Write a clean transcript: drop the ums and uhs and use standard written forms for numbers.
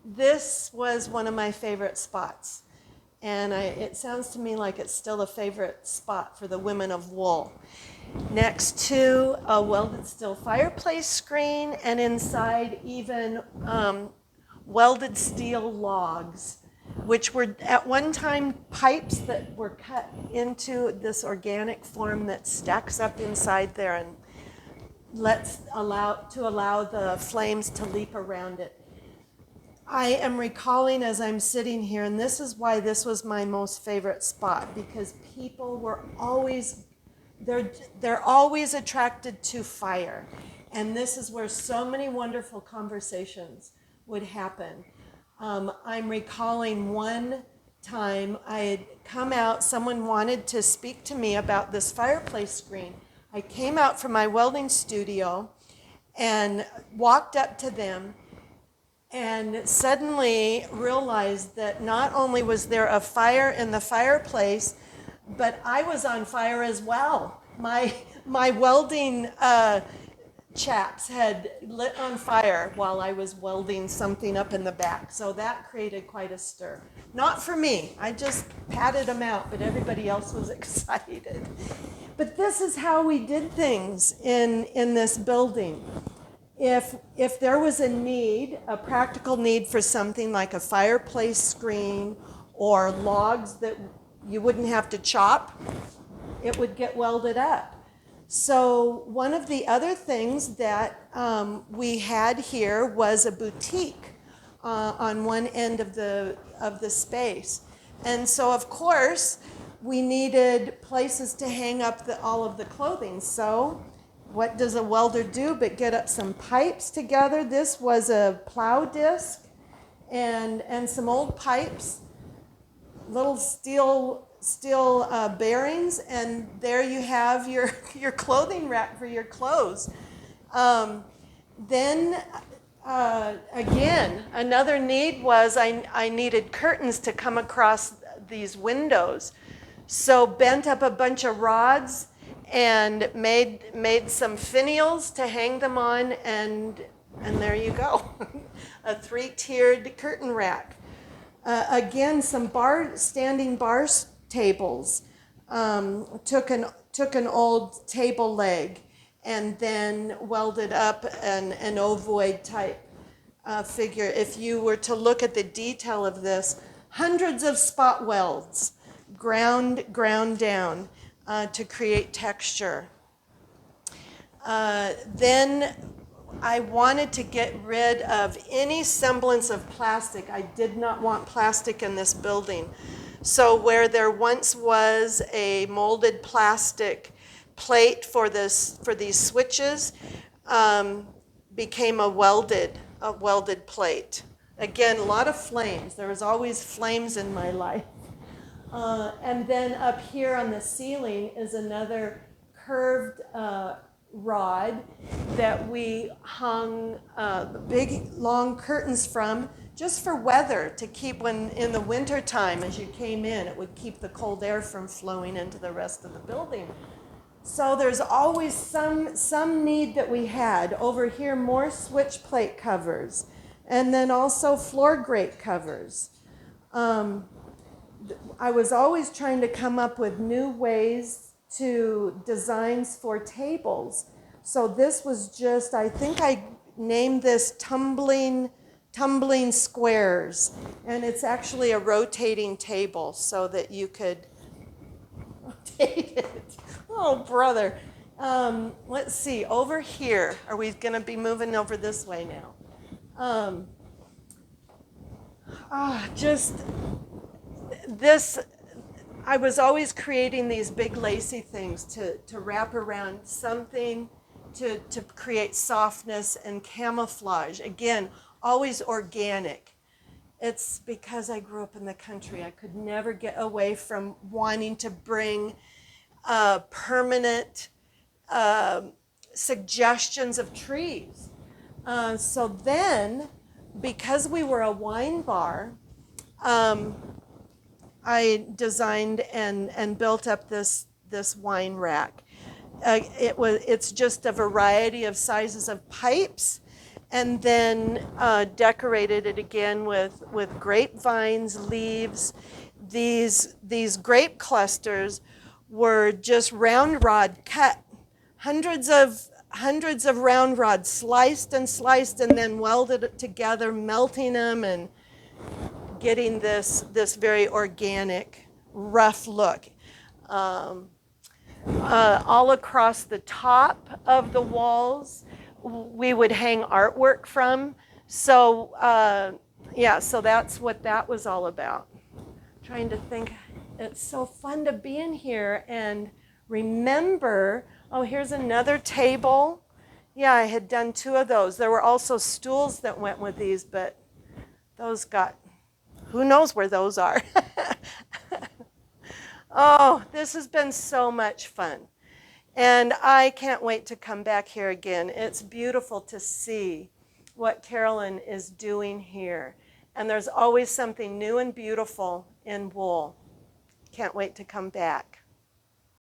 this was one of my favorite spots. And it sounds to me like it's still a favorite spot for the women of wool. Next to a welded steel fireplace screen, and inside even welded steel logs, which were at one time pipes that were cut into this organic form that stacks up inside there and allow the flames to leap around it. I am recalling as I'm sitting here, and this is why this was my most favorite spot, because people were always, they're always attracted to fire. And this is where so many wonderful conversations would happen. I'm recalling one time I had come out, someone wanted to speak to me about this fireplace screen. I came out from my welding studio and walked up to them and suddenly realized that not only was there a fire in the fireplace, but I was on fire as well. My welding chaps had lit on fire while I was welding something up in the back. So that created quite a stir. Not for me, I just patted them out, but everybody else was excited. But this is how we did things in this building. If there was a need, a practical need for something like a fireplace screen or logs that you wouldn't have to chop, it would get welded up. So one of the other things that we had here was a boutique on one end of the space. And so of course, we needed places to hang up all of the clothing. So what does a welder do but get up some pipes together? This was a plow disc and some old pipes, little steel bearings, and there you have your clothing rack for your clothes. Then again, another need was I needed curtains to come across these windows. So bent up a bunch of rods and made some finials to hang them on, and there you go, a 3-tiered curtain rack. Again, some standing bar tables. Took an old table leg and then welded up an ovoid type figure. If you were to look at the detail of this, hundreds of spot welds ground down to create texture. Then I wanted to get rid of any semblance of plastic. I did not want plastic in this building. So where there once was a molded plastic plate for these switches, became a welded plate. Again, a lot of flames. There was always flames in my life. And then up here on the ceiling is another curved rod that we hung big long curtains from, just for weather, to keep, when in the winter time as you came in, it would keep the cold air from flowing into the rest of the building. So there's always some need that we had. Over here, more switch plate covers, and then also floor grate covers. I was always trying to come up with new ways to designs for tables. So this was just, I think I named this tumbling squares. And it's actually a rotating table so that you could rotate it. Oh, brother. Let's see, over here, are we gonna be moving over this way now? Just this, I was always creating these big lacy things to wrap around something to create softness and camouflage. Again, always organic. It's because I grew up in the country. I could never get away from wanting to bring permanent suggestions of trees. So then, because we were a wine bar, I designed and built up this wine rack. It's just a variety of sizes of pipes, and then decorated it again with grapevines, leaves. These grape clusters were just round rod cut, hundreds of round rods sliced and then welded together, melting them and getting this very organic, rough look. All across the top of the walls, we would hang artwork from. So yeah, so that's what that was all about. Trying to think, it's so fun to be in here and remember. Oh, here's another table. Yeah, I had done 2 of those. There were also stools that went with these, but those got, who knows where those are. Oh, this has been so much fun. And I can't wait to come back here again. It's beautiful to see what Carolyn is doing here. And there's always something new and beautiful in wool. Can't wait to come back.